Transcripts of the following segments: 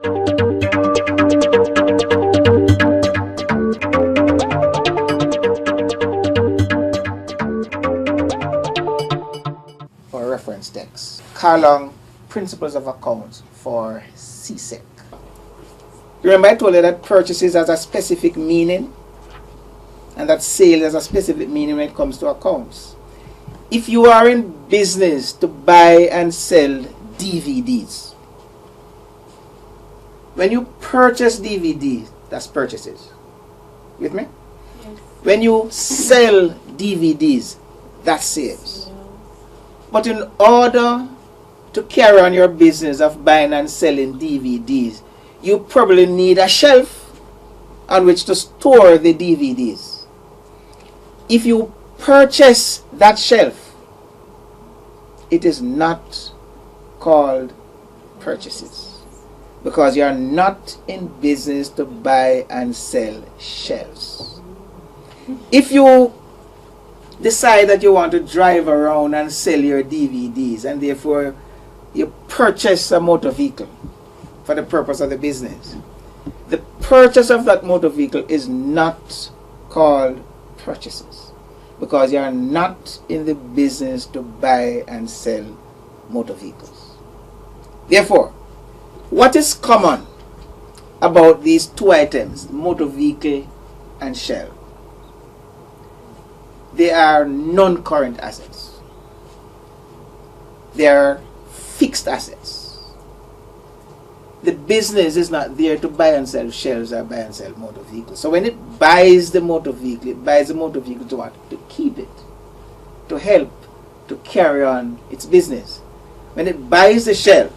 For reference text, Carlong, Principles of Accounts for CSEC. Remember I told you that purchases has a specific meaning and that sales has a specific meaning when it comes to accounts. If you are in business to buy and sell DVDs, when you purchase DVDs, that's purchases. With me? Yes. When you sell DVDs, that's sales. But in order to carry on your business of buying and selling DVDs, you probably need a shelf on which to store the DVDs. If you purchase that shelf, it is not called purchases because you are not in business to buy and sell shelves. If you decide that you want to drive around and sell your DVDs and therefore you purchase a motor vehicle for the purpose of the business, the purchase of that motor vehicle is not called purchases because you are not in the business to buy and sell motor vehicles. Therefore, what is common about these two items, motor vehicle and shelf? They are non-current assets. They are fixed assets. The business is not there to buy and sell shelves or buy and sell motor vehicles. So when it buys the motor vehicle, it buys the motor vehicle to what? To keep it, to help, to carry on its business. When it buys the shelf,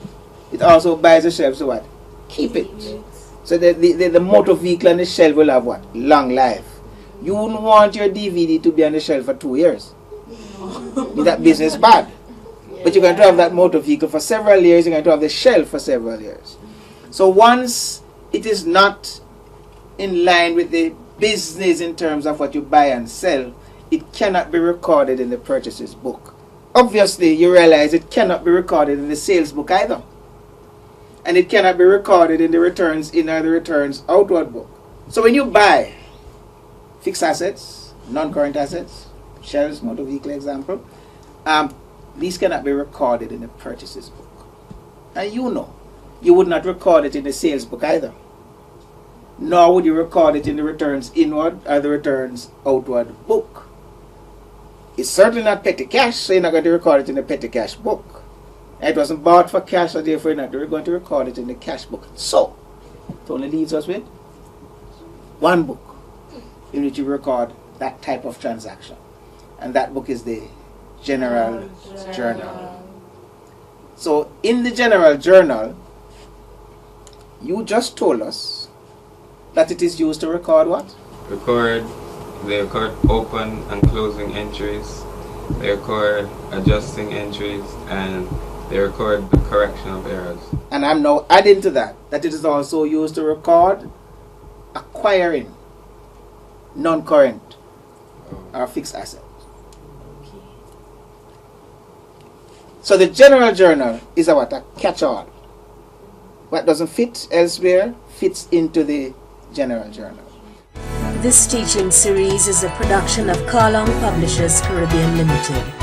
it also buys the shelf to what? Keep it. So the motor vehicle and the shelf will have what? Long life. You wouldn't want your DVD to be on the shelf for 2 years. That business is bad. But you're going to have that motor vehicle for several years, you're going to have the shelf for several years. So once it is not in line with the business in terms of what you buy and sell, it cannot be recorded in the purchases book. Obviously, you realize it cannot be recorded in the sales book either. And it cannot be recorded in the returns in or the returns outward book. So when you buy fixed assets, non-current assets, shelves, motor vehicle example, these cannot be recorded in the purchases book. And you would not record it in the sales book either. Nor would you record it in the returns inward or the returns outward book. It's certainly not petty cash, so you're not going to record it in the petty cash book. It wasn't bought for cash, so therefore you're not going to record it in the cash book. So, it only leaves us with one book in which you record that type of transaction. And that book is the General Journal. So in the General Journal, you just told us that it is used to record what? They record open and closing entries, they record adjusting entries, and they record the correction of errors. And I'm now adding to that it is also used to record acquiring non-current or fixed assets. So the General Journal is a catch-all. What doesn't fit elsewhere fits into the General Journal. This teaching series is a production of Carlong Publishers Caribbean Limited.